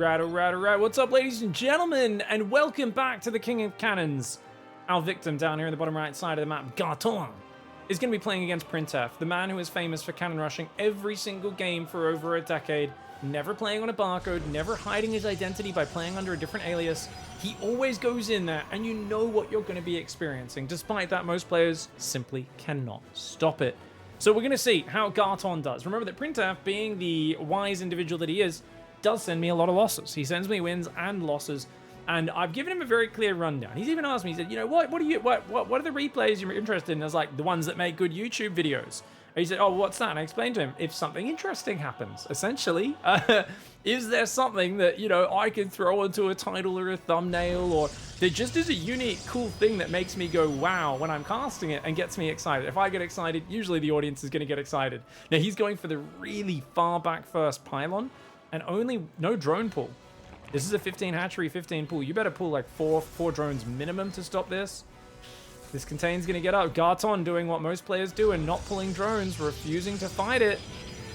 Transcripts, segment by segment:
Alright. What's up, ladies and gentlemen, and welcome back to the King of Cannons. Our victim down here in the bottom right side of the map, Garton, is going to be playing against printF, the man who is famous for cannon rushing every single game for over a decade, never playing on a barcode, never hiding his identity by playing under a different alias. He always goes in there, and you know what you're going to be experiencing. Despite that, most players simply cannot stop it. So we're going to see how Garton does. Remember that printF, being the wise individual that he is, does send me a lot of losses. He sends me wins and losses, and I've given him a very clear rundown. He's even asked me, he said, you know, what are the replays you're interested in? I was like, the ones that make good YouTube videos. And he said, oh, what's that? And I explained to him, if something interesting happens, essentially, is there something that, you know, I can throw into a title or a thumbnail, or there just is a unique, cool thing that makes me go, wow, when I'm casting it and gets me excited. If I get excited, usually the audience is going to get excited. Now, he's going for the really far back first pylon, and only no drone pull. This is a 15 hatchery, 15 pull. You better pull like four drones minimum to stop this. This container's gonna get up. Garton doing what most players do and not pulling drones, refusing to fight it.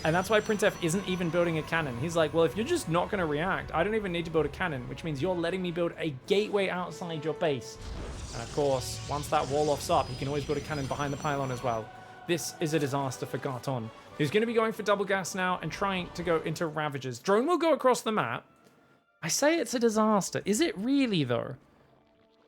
And that's why printF isn't even building a cannon. He's like, well, if you're just not gonna react, I don't even need to build a cannon, which means you're letting me build a gateway outside your base. And of course, once that wall offs up, he can always build a cannon behind the pylon as well. This is a disaster for Garton. He's going to be going for double gas now and trying to go into Ravagers. Drone will go across the map. I say it's a disaster. Is it really, though?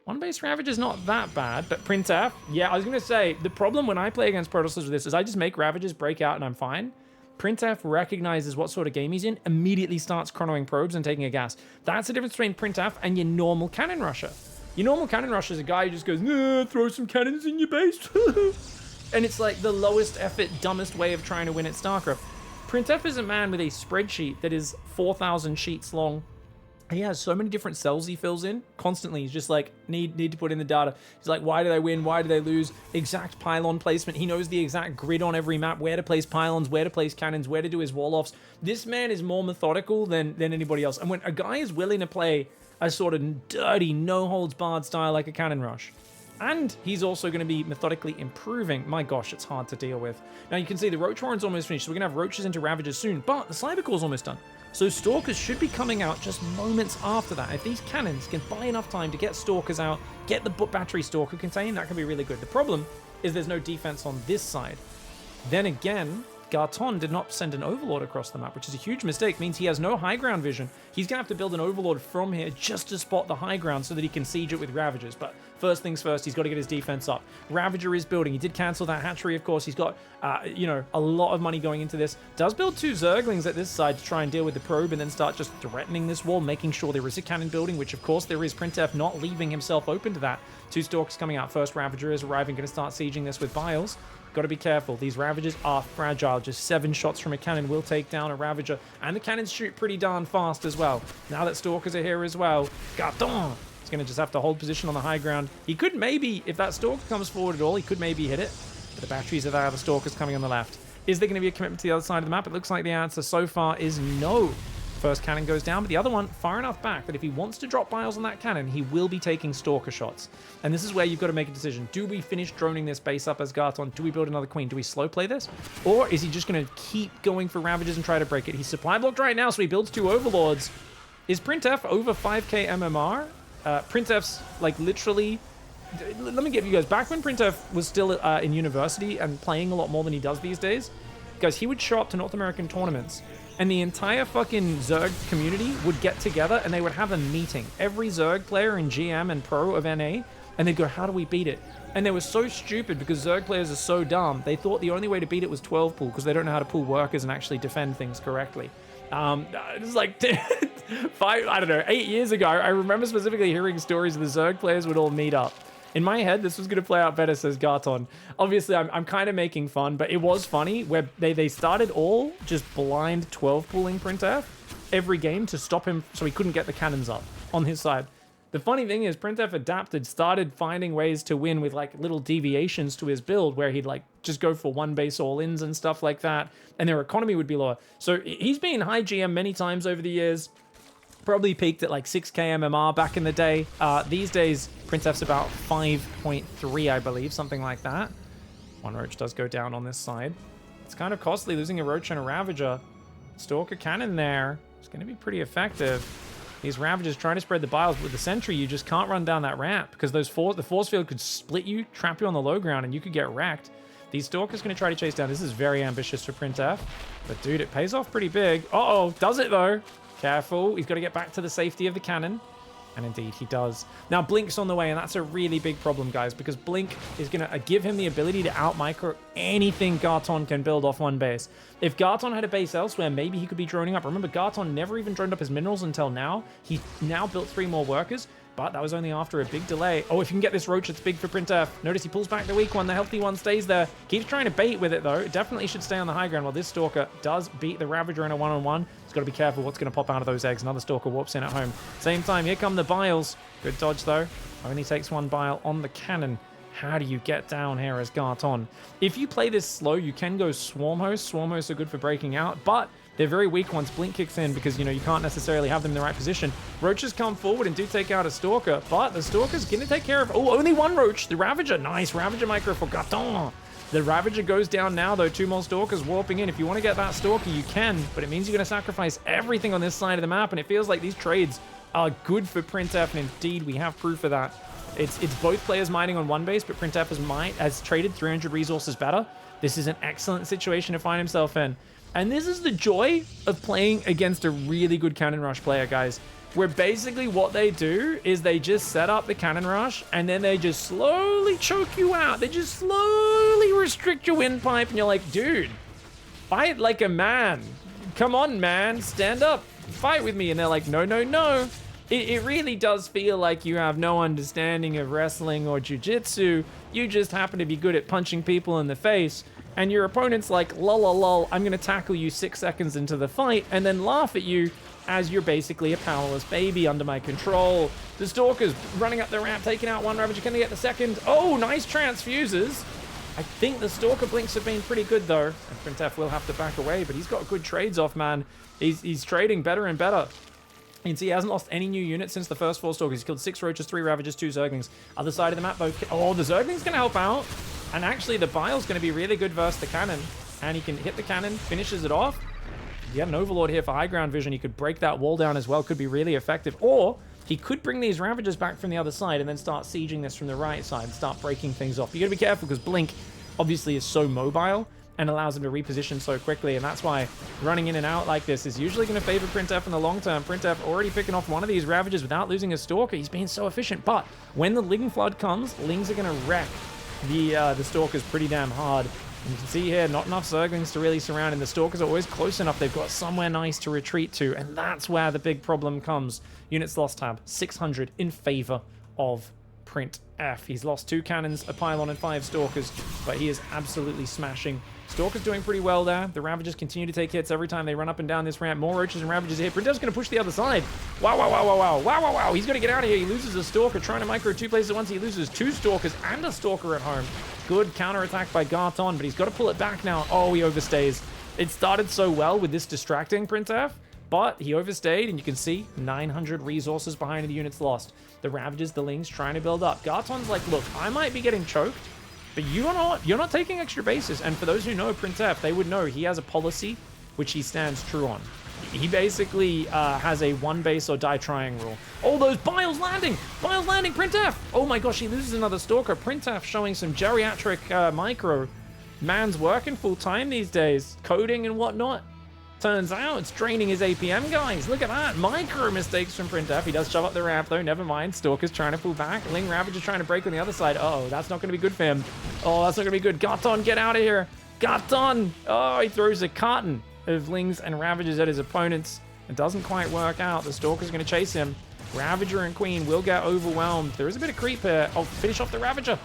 One base Ravager's not that bad, but printF, yeah, I was going to say, the problem when I play against Protostars with this is I just make Ravagers break out and I'm fine. printF recognizes what sort of game he's in, immediately starts chronoing probes and taking a gas. That's the difference between printF and your normal cannon rusher. Your normal cannon rusher is a guy who just goes, nah, throw some cannons in your base. And it's like the lowest effort, dumbest way of trying to win at StarCraft. printF is a man with a spreadsheet that is 4,000 sheets long. He has so many different cells he fills in constantly. He's just like, need to put in the data. He's like, why do they win? Why do they lose? Exact pylon placement. He knows the exact grid on every map, where to place pylons, where to place cannons, where to do his wall-offs. This man is more methodical than anybody else. And when a guy is willing to play a sort of dirty, no-holds-barred style like a cannon rush, and he's also going to be methodically improving. My gosh, it's hard to deal with. Now you can see the Roach Warren's almost finished, so we're going to have Roaches into Ravagers soon, but the Cybercore's almost done. So Stalkers should be coming out just moments after that. If these cannons can buy enough time to get Stalkers out, get the battery Stalker contained, that can be really good. The problem is there's no defense on this side. Then again, Garton did not send an Overlord across the map, which is a huge mistake. Means he has no high ground vision. He's going to have to build an Overlord from here just to spot the high ground so that he can siege it with Ravagers. But first things first, he's got to get his defense up. Ravager is building. He did cancel that hatchery, of course. He's got, you know, a lot of money going into this. Does build 2 Zerglings at this side to try and deal with the probe and then start just threatening this wall, making sure there is a cannon building, which of course there is. printF not leaving himself open to that. 2 Stalkers coming out first. Ravager is arriving, going to start sieging this with Biles. Got to be careful. These Ravagers are fragile. Just 7 shots from a cannon will take down a Ravager. And the cannons shoot pretty darn fast as well. Now that Stalkers are here as well, Garton is going to just have to hold position on the high ground. He could maybe, if that Stalker comes forward at all, he could maybe hit it. But the batteries are there. The Stalker's coming on the left. Is there going to be a commitment to the other side of the map? It looks like the answer so far is no. First cannon goes down, but the other one far enough back that if he wants to drop Biles on that cannon, he will be taking Stalker shots. And this is where you've got to make a decision. Do we finish droning this base up as Garton? Do we build another Queen? Do we slow play this? Or is he just going to keep going for Ravagers and try to break it? He's supply blocked right now, so he builds 2 Overlords. Is printF over 5k MMR? printF's like literally... Let me give you guys, back when printF was still in university and playing a lot more than he does these days, guys, he would show up to North American tournaments and the entire fucking Zerg community would get together and they would have a meeting. Every Zerg player in GM and Pro of NA, and they'd go, how do we beat it? And they were so stupid because Zerg players are so dumb. They thought the only way to beat it was 12 pull because they don't know how to pull workers and actually defend things correctly. It's like 8 years ago, I remember specifically hearing stories of the Zerg players would all meet up. In my head, this was going to play out better, says Garton. Obviously, I'm kind of making fun, but it was funny where they started all just blind 12 pulling printF every game to stop him so he couldn't get the cannons up on his side. The funny thing is printF adapted, started finding ways to win with like little deviations to his build where he'd like just go for 1 base all-ins and stuff like that, and their economy would be lower. So he's been high GM many times over the years. Probably peaked at like 6k MMR back in the day. These days, printF's about 5.3, I believe, something like that. 1 Roach does go down on this side. It's kind of costly losing a Roach and a Ravager. Stalker cannon there. It's going to be pretty effective. These Ravagers trying to spread the biles, but with the Sentry, you just can't run down that ramp because the force field could split you, trap you on the low ground, and you could get wrecked. These Stalkers going to try to chase down. This is very ambitious for printF, but dude, it pays off pretty big. Uh-oh, does it though? Careful, he's got to get back to the safety of the cannon. And indeed, he does. Now, Blink's on the way, and that's a really big problem, guys, because Blink is going to give him the ability to out-micro anything Garton can build off one base. If Garton had a base elsewhere, maybe he could be droning up. Remember, Garton never even droned up his minerals until now. He now built 3 more workers, but that was only after a big delay. Oh, if you can get this Roach, it's big for printF. Notice he pulls back the weak one. The healthy one stays there. Keeps trying to bait with it, though. It definitely should stay on the high ground, while this Stalker does beat the Ravager in a one-on-one. He's got to be careful what's going to pop out of those eggs. Another Stalker warps in at home. Same time, here come the Biles. Good dodge, though. Only takes 1 Bile on the cannon. How do you get down here as Garton? If you play this slow, you can go Swarm Host. Swarm Hosts are good for breaking out, but they're very weak once Blink kicks in because, you know, you can't necessarily have them in the right position. Roaches come forward and do take out a Stalker, but the Stalker's going to take care of... Oh, only 1 Roach. The Ravager. Nice. Ravager micro for Garton. The Ravager goes down now, though. 2 more Stalkers warping in. If you want to get that Stalker, you can, but it means you're going to sacrifice everything on this side of the map, and it feels like these trades are good for printF, and indeed, we have proof of that. It's both players mining on one base, but printF has traded 300 resources better. This is an excellent situation to find himself in. And this is the joy of playing against a really good Cannon Rush player, guys. Where basically what they do is they just set up the Cannon Rush and then they just slowly choke you out. They just slowly restrict your windpipe and you're like, dude, fight like a man. Come on, man, stand up, fight with me. And they're like, no, no, no. It really does feel like you have no understanding of wrestling or jiu-jitsu. You just happen to be good at punching people in the face. And your opponent's like, lol, lol, lol, I'm going to tackle you 6 seconds into the fight and then laugh at you as you're basically a powerless baby under my control. The Stalker's running up the ramp, taking out 1 Ravager. Can they get the second? Oh, nice transfuses. I think the Stalker blinks have been pretty good, though. And printF will have to back away, but he's got good trades off, man. He's trading better and better. You can see he hasn't lost any new units since the first 4 Stalkers. He's killed 6 Roaches, 3 Ravagers, 2 Zerglings. Other side of the map, though. Oh, the Zergling's going to help out. And actually, the Bile's going to be really good versus the cannon. And he can hit the cannon, finishes it off. If you had an Overlord here for high ground vision, he could break that wall down as well. Could be really effective. Or he could bring these Ravagers back from the other side and then start sieging this from the right side and start breaking things off. You got to be careful because Blink obviously is so mobile and allows him to reposition so quickly. And that's why running in and out like this is usually going to favor printF in the long term. printF already picking off one of these Ravagers without losing a Stalker. He's being so efficient. But when the Ling Flood comes, Lings are going to wreck the Stalkers pretty damn hard. And you can see here, not enough Zerglings to really surround, and the Stalkers are always close enough. They've got somewhere nice to retreat to, and that's where the big problem comes. Units lost tab, 600 in favor of printF. He's lost 2 cannons, a pylon, and 5 Stalkers, but he is absolutely smashing. Stalker's doing pretty well there. The Ravagers continue to take hits every time they run up and down this ramp. More Roaches and Ravagers here. printF's going to push the other side. Wow, wow, wow, wow, wow. Wow, wow, wow. He's going to get out of here. He loses a Stalker, trying to micro 2 places at once. He loses 2 Stalkers and a Stalker at home. Good counterattack by Garton, but he's got to pull it back now. Oh, he overstays. It started so well with this distracting printF, but he overstayed, and you can see 900 resources behind the units lost. The Ravagers, the Lings trying to build up. Garton's like, look, I might be getting choked, but you're not taking extra bases. And for those who know printF, they would know he has a policy which he stands true on. He basically has a 1 base or die trying rule. Oh, those Biles landing! Biles landing, printF! Oh my gosh, he loses another Stalker. printF showing some geriatric micro. Man's working full time these days, coding and whatnot. Turns out it's draining his APM, guys. Look at that. Micro mistakes from printF. He does shove up the ramp, though. Never mind. Stalker's trying to pull back. Ling Ravager trying to break on the other side. Uh oh, that's not going to be good for him. Oh, that's not going to be good. Garton, get out of here. Garton! Oh, he throws a carton of Lings and Ravagers at his opponents. It doesn't quite work out. The Stalker's going to chase him. Ravager and Queen will get overwhelmed. There is a bit of creep here. Oh, finish off the Ravager.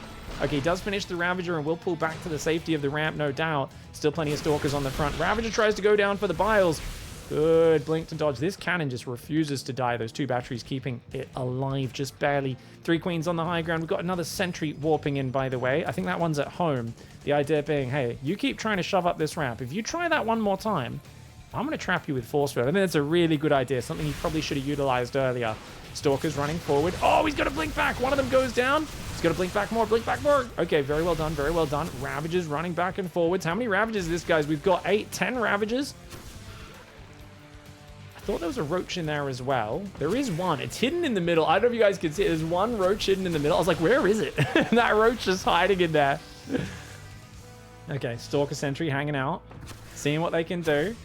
Okay, he does finish the Ravager and will pull back to the safety of the ramp, no doubt. Still plenty of Stalkers on the front. Ravager tries to go down for the Biles. Good blink to dodge. This cannon just refuses to die. Those 2 batteries keeping it alive just barely. 3 Queens on the high ground. We've got another Sentry warping in, by the way. I think that one's at home. The idea being, hey, you keep trying to shove up this ramp. If you try that one more time, I'm going to trap you with Force Field. I think that's a really good idea. Something he probably should have utilized earlier. Stalker's running forward. Oh, he's got to blink back. One of them goes down. He's got to blink back more, blink back more. Okay, very well done, very well done. Ravagers running back and forwards. How many Ravagers is this, guys? We've got 8, 10 Ravagers. I thought there was a roach in there as well. There is one. It's hidden in the middle. I don't know if you guys can see it. There's one roach hidden in the middle. I was like, where is it? That roach is hiding in there. Okay, Stalker Sentry hanging out. Seeing what they can do.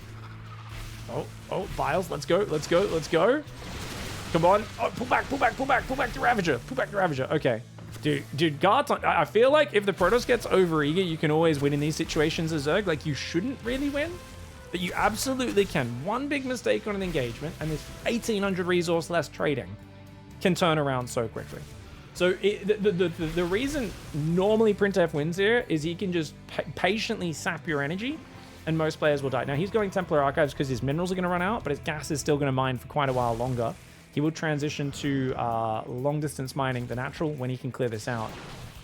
Oh, Biles. Let's go. Let's go. Let's go. Come on. Oh, pull back, pull back, pull back, pull back the Ravager. Pull back the Ravager. Okay. Dude, Garton, I feel like if the Protoss gets overeager, you can always win in these situations as Zerg. Like, you shouldn't really win, but you absolutely can. One big mistake on an engagement, and this 1,800 resource less trading can turn around so quickly. So the reason normally printF wins here is he can just patiently sap your energy, and most players will die. Now, he's going Templar Archives because his minerals are going to run out, but his gas is still going to mine for quite a while longer. He will transition to long-distance mining, the natural, when he can clear this out.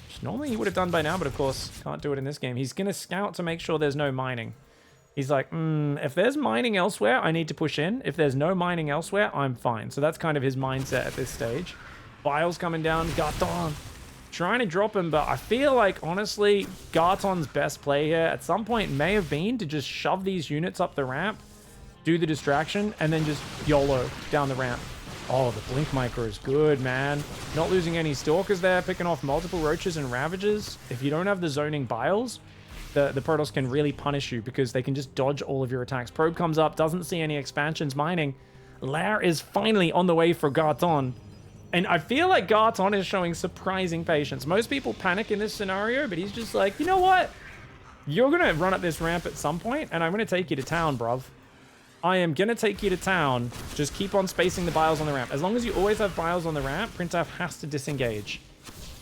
Which normally he would have done by now, but of course, can't do it in this game. He's going to scout to make sure there's no mining. He's like, if there's mining elsewhere, I need to push in. If there's no mining elsewhere, I'm fine. So that's kind of his mindset at this stage. Biles coming down, Garton. Trying to drop him, but I feel like, honestly, Garton's best play here at some point may have been to just shove these units up the ramp, do the distraction, and then just YOLO down the ramp. Oh, the Blink Micro is good, man. Not losing any Stalkers there, picking off multiple Roaches and Ravagers. If you don't have the zoning Biles, the Protoss can really punish you because they can just dodge all of your attacks. Probe comes up, doesn't see any expansions mining. Lair is finally on the way for Garton. And I feel like Garton is showing surprising patience. Most people panic in this scenario, but he's just like, you know what? You're going to run up this ramp at some point, and I'm going to take you to town, bruv. I am going to take you to town. Just keep on spacing the Biles on the ramp. As long as you always have Biles on the ramp, printF has to disengage.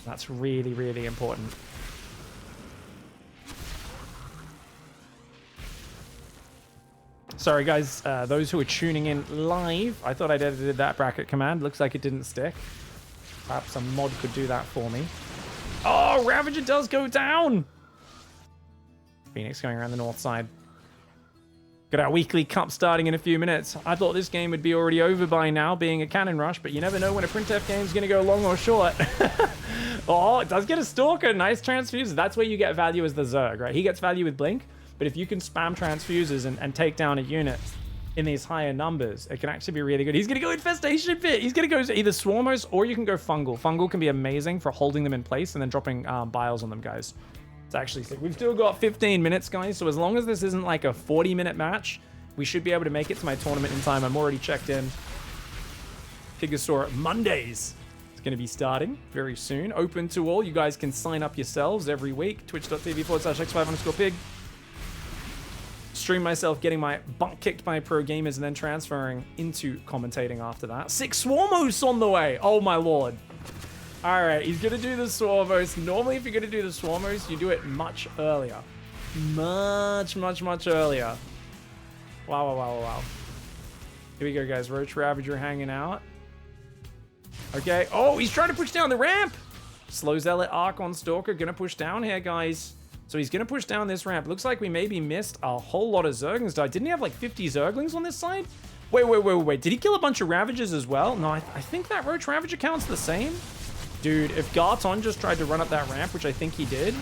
That's really, really important. Sorry, guys. Those who are tuning in live, I thought I'd edited that bracket command. Looks like it didn't stick. Perhaps a mod could do that for me. Oh, Ravager does go down. Phoenix going around the north side. Got our weekly cup starting in a few minutes. I thought this game would be already over by now, being a cannon rush, but you never know when a printF game is going to go long or short. Oh, it does get a Stalker. Nice transfuse. That's where you get value as the Zerg, right? He gets value with Blink, but if you can spam transfuses and take down a unit in these higher numbers, it can actually be really good. He's going to go Infestation Pit. He's going to go either Swarmos or you can go Fungal. Fungal can be amazing for holding them in place and then dropping Biles on them, guys. It's actually sick. We've still got 15 minutes, guys, so as long as this isn't like a 40-minute match, we should be able to make it to my tournament in time. I'm already checked in. Pigstarcraft Mondays. It's going to be starting very soon. Open to all. You guys can sign up yourselves every week. Twitch.tv/x5_pig. Stream myself getting my butt kicked by pro gamers and then transferring into commentating after that. 6 Swarmos on the way. Oh, my lord. All right, he's going to do the Swarmos. Normally, if you're going to do the Swarmos, you do it much earlier. Much earlier. Wow. Here we go, guys. Roach Ravager hanging out. Okay. Oh, he's trying to push down the ramp. Slow Zealot Arc on Stalker. Going to push down here, guys. So he's going to push down this ramp. Looks like we maybe missed a whole lot of Zerglings died. Didn't he have like 50 Zerglings on this side? Wait. Did he kill a bunch of Ravagers as well? No, I think that Roach Ravager counts the same. Dude, if Garton just tried to run up that ramp, which I think he did,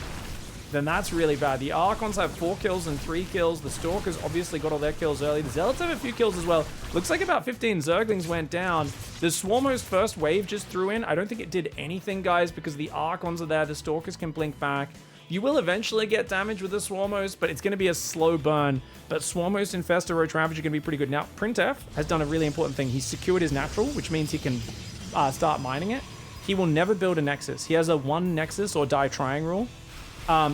then that's really bad. The Archons have 4 kills and 3 kills. The Stalkers obviously got all their kills early. The Zealots have a few kills as well. Looks like about 15 Zerglings went down. The Swarmos first wave just threw in. I don't think it did anything, guys, because the Archons are there. The Stalkers can blink back. You will eventually get damage with the Swarmos, but it's going to be a slow burn. But Swarmos, Infestor, Roach Ravager are going to be pretty good. Now, printF has done a really important thing. He's secured his natural, which means he can start mining it. He will never build a Nexus. He has a 1 Nexus or die trying rule.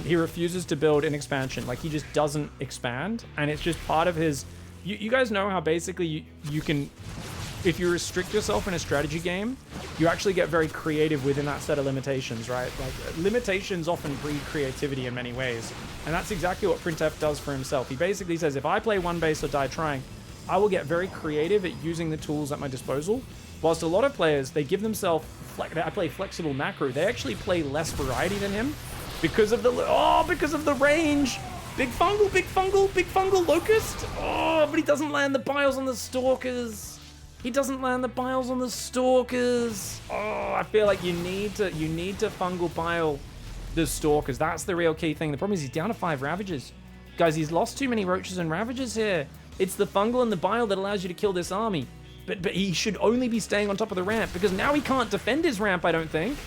He refuses to build an expansion. Like, he just doesn't expand. And it's just part of his... You guys know how basically you can... If you restrict yourself in a strategy game, you actually get very creative within that set of limitations, right? Like, limitations often breed creativity in many ways. And that's exactly what printF does for himself. He basically says, if I play 1 base or die trying, I will get very creative at using the tools at my disposal. Whilst a lot of players, they give themselves... I play flexible macro. They actually play less variety than him because of the range. Big fungal locust. Oh, but he doesn't land the Biles on the Stalkers. Oh, I feel like you need to fungal bile the Stalkers. That's the real key thing. The problem is he's down to 5 Ravagers. Guys, he's lost too many Roaches and Ravagers here. It's the fungal and the bile that allows you to kill this army. But he should only be staying on top of the ramp, because now he can't defend his ramp, I don't think.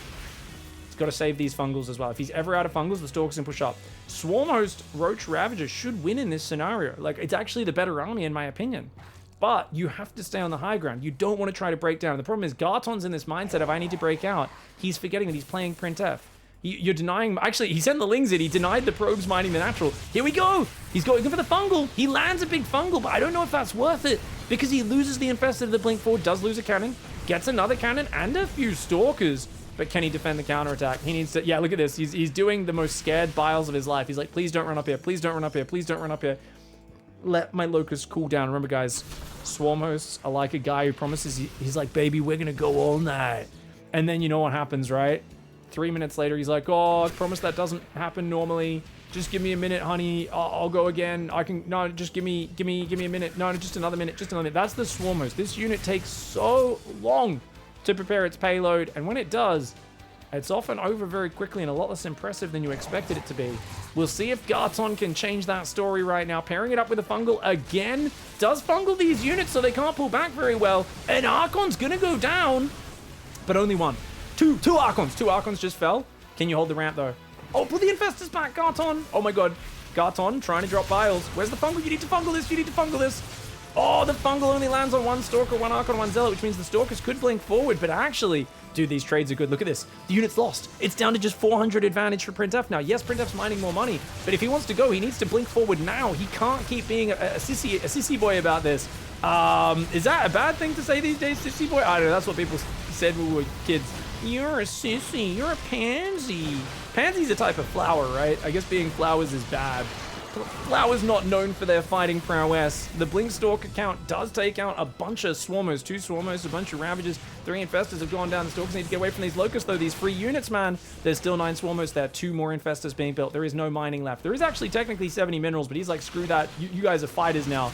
He's got to save these fungals as well. If he's ever out of fungals, the Stalkers can push up. Swarm Host Roach Ravager should win in this scenario. Like, it's actually the better army in my opinion. But you have to stay on the high ground. You don't want to try to break down. The problem is Garton's in this mindset of I need to break out. He's forgetting that he's playing printF. You're denying... Actually, he sent the Lings in. He denied the probes mining the natural. Here we go. He's going for the fungal. He lands a big fungal, but I don't know if that's worth it, because he loses the infested to the blink forward, does lose a cannon, gets another cannon and a few stalkers. But can he defend the counterattack? He needs to... Yeah, look at this. He's doing the most scared biles of his life. He's like, please don't run up here. Please don't run up here. Please don't run up here. Let my locusts cool down. Remember, guys, swarm hosts are like a guy who promises... He's like, baby, we're going to go all night. And then you know what happens, right? 3 minutes later, he's like, oh, I promise that doesn't happen normally. Just give me a minute, honey. I'll go again. I can... No, just give me a minute. No, just another minute. Just another minute. That's the swarm host. This unit takes so long to prepare its payload, and when it does, it's often over very quickly and a lot less impressive than you expected it to be. We'll see if Garton can change that story right now. Pairing it up with a fungal again does fungal these units so they can't pull back very well, and Archon's gonna go down, but only one. Two Archons. Two Archons just fell. Can you hold the ramp though? Oh, pull the infestors back, Garton. Oh my god. Garton trying to drop biles. Where's the fungal? You need to fungal this. You need to fungal this. Oh, the fungal only lands on one Stalker, one Archon, one Zealot, which means the Stalkers could blink forward, but actually, dude, these trades are good. Look at this. The unit's lost. It's down to just 400 advantage for printF now. Yes, printF's mining more money, but if he wants to go, he needs to blink forward now. He can't keep being a sissy boy about this. Is that a bad thing to say these days, sissy boy? I don't know. That's what people said when we were kids. You're a sissy. You're a pansy. Pansy's a type of flower, right? I guess being flowers is bad. Flowers not known for their fighting prowess. The Blink Stalker count does take out a bunch of Swarmers. 2 Swarmers, a bunch of Ravagers, 3 Infestors have gone down. The Stalkers need to get away from these Locusts, though. These free units, man. There's still 9 Swarmers there. 2 more Infestors being built. There is no mining left. There is actually technically 70 minerals, but he's like, screw that. You guys are fighters now.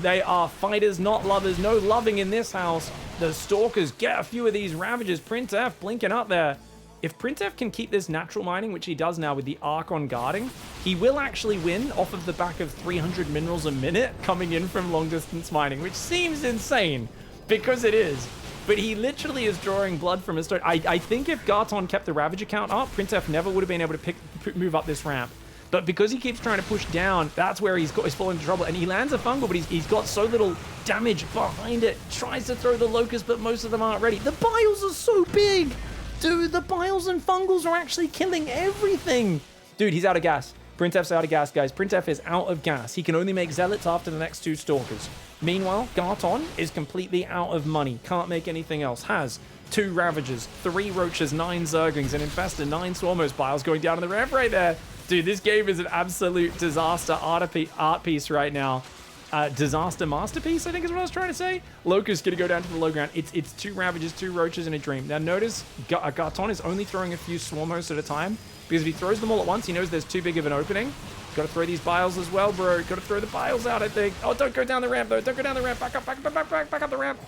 They are fighters, not lovers. No loving in this house. The Stalkers get a few of these Ravagers. printF blinking up there. If printF can keep this natural mining, which he does now with the Archon guarding, he will actually win off of the back of 300 minerals a minute coming in from long distance mining, which seems insane because it is. But he literally is drawing blood from his stone. I think if Garton kept the Ravager count up, printF never would have been able to move up this ramp. But because he keeps trying to push down, that's where he's fallen into trouble. And he lands a fungal, but he's got so little damage behind it. Tries to throw the Locust, but most of them aren't ready. The biles are so big. Dude, the biles and fungals are actually killing everything. Dude, he's out of gas. printF's out of gas, guys. printF is out of gas. He can only make Zealots after the next 2 Stalkers. Meanwhile, Garton is completely out of money. Can't make anything else. Has 2 Ravagers, 3 Roaches, 9 Zerglings, an Infestor, 9 Swarmos. Biles going down in the ramp right there. Dude, this game is an absolute disaster art piece right now. Disaster masterpiece, I think is what I was trying to say. Locust gonna go down to the low ground. It's 2 Ravagers, 2 Roaches, and a Dream. Now notice, Garton is only throwing a few Swarmos at a time, because if he throws them all at once, he knows there's too big of an opening. Gotta throw these biles as well, bro. Gotta throw the biles out, I think. Oh, don't go down the ramp, though. Don't go down the ramp. Back up the ramp.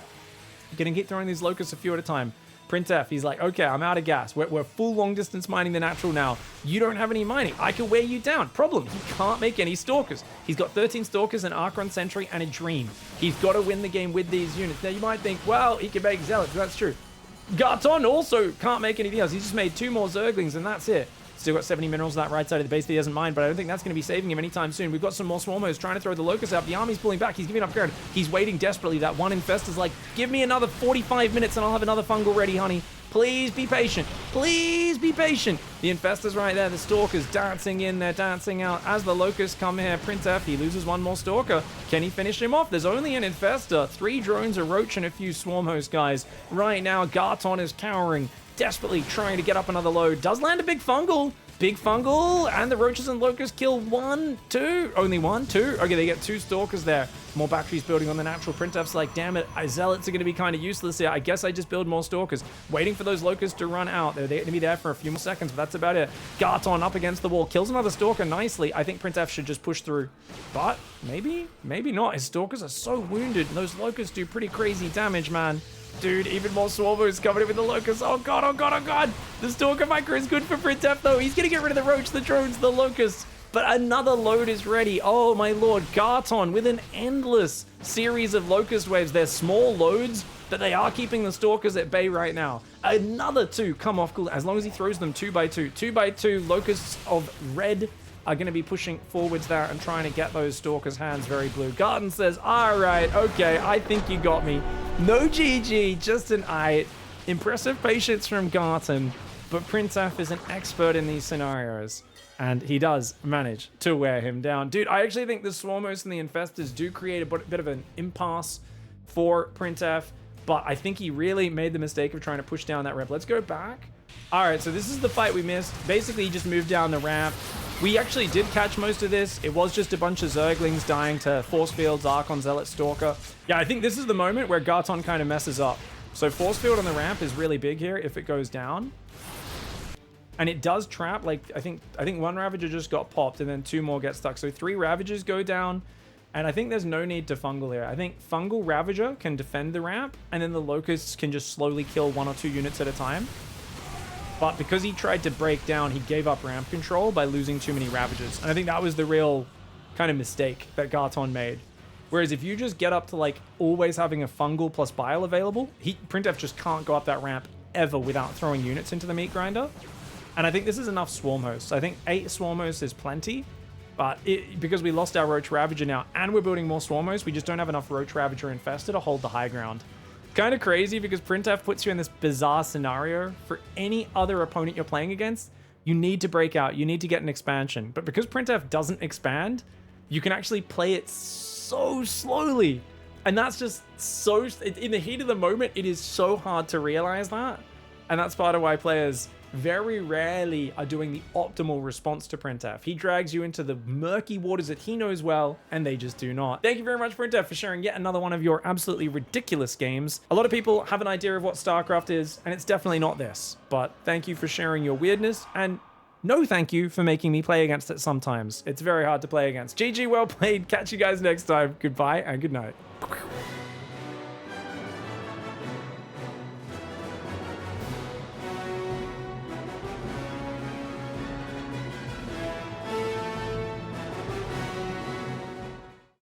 Gonna keep throwing these Locusts a few at a time. printF, he's like, okay, I'm out of gas. We're full long distance mining the natural now. You don't have any mining. I can wear you down. Problem, he can't make any Stalkers. He's got 13 Stalkers, an Archon Sentry, and a Dream. He's got to win the game with these units. Now, you might think, well, he can make Zealots. That's true. Garton also can't make anything else. He's just made 2 more Zerglings, and that's it. Still got 70 minerals on that right side of the base that he doesn't mind, but I don't think that's going to be saving him anytime soon. We've got some more Swarmos trying to throw the Locusts out. The army's pulling back. He's giving up ground. He's waiting desperately. That one Infestor's like, give me another 45 minutes and I'll have another fungal ready, honey. Please be patient. Please be patient. The Infestor's right there. The Stalker's dancing in there, dancing out. As the Locusts come here, printF, he loses 1 more Stalker. Can he finish him off? There's only an Infestor. 3 drones, a Roach, and a few Swarm host guys. Right now, Garton is cowering, desperately trying to get up another load. Does land a big fungal. Big fungal, and the Roaches and Locusts kill 1, 2. Only 1, 2. Okay, they get 2 Stalkers there. More batteries building on the natural. printF's like, damn it, Zealots are going to be kind of useless here. I guess I just build more Stalkers. Waiting for those Locusts to run out. They're going to be there for a few more seconds, but that's about it. Garton up against the wall. Kills another Stalker nicely. I think printF should just push through. But maybe not. His Stalkers are so wounded. Those Locusts do pretty crazy damage, man. Dude, even more Swarmos coming in with the Locusts. Oh god, oh god, oh god. The Stalker Micro is good for printF, though. He's going to get rid of the Roach, the drones, the Locusts. But another load is ready. Oh my lord, Garton with an endless series of locust waves. They're small loads, but they are keeping the stalkers at bay right now. Another 2 come off cool, as long as he throws them 2 by 2. 2 by 2 locusts of red are going to be pushing forwards there and trying to get those stalkers' hands very blue. Garton says, all right, okay, I think you got me. No GG, just an I. Impressive patience from Garton, but printF is an expert in these scenarios. And he does manage to wear him down. Dude, I actually think the Swarmos and the Infestors do create a bit of an impasse for printF, but I think he really made the mistake of trying to push down that ramp. Let's go back. All right, so this is the fight we missed. Basically, he just moved down the ramp. We actually did catch most of this. It was just a bunch of Zerglings dying to Force Fields, Archon, Zealot, Stalker. Yeah, I think this is the moment where Garton kind of messes up. So Force Field on the ramp is really big here if it goes down. And it does trap, like, I think 1 Ravager just got popped and then 2 more get stuck. So 3 Ravagers go down. And I think there's no need to Fungal here. I think Fungal Ravager can defend the ramp, and then the Locusts can just slowly kill 1 or 2 units at a time. But because he tried to break down, he gave up ramp control by losing too many Ravagers. And I think that was the real kind of mistake that Garton made. Whereas if you just get up to, like, always having a Fungal plus Bile available, printF just can't go up that ramp ever without throwing units into the meat grinder. And I think this is enough Swarm Hosts. I think 8 Swarm Hosts is plenty. But because we lost our Roach Ravager now and we're building more Swarm Hosts, we just don't have enough Roach Ravager Infestor to hold the high ground. Kind of crazy because printF puts you in this bizarre scenario. For any other opponent you're playing against, you need to break out. You need to get an expansion. But because printF doesn't expand, you can actually play it so slowly. And that's just so... In the heat of the moment, it is so hard to realize that. And that's part of why players very rarely are doing the optimal response to printF. He drags you into the murky waters that he knows well, and they just do not. Thank you very much, printF, for sharing yet another one of your absolutely ridiculous games. A lot of people have an idea of what StarCraft is, and it's definitely not this. But thank you for sharing your weirdness, and no thank you for making me play against it sometimes. It's very hard to play against. GG, well played. Catch you guys next time. Goodbye and good night.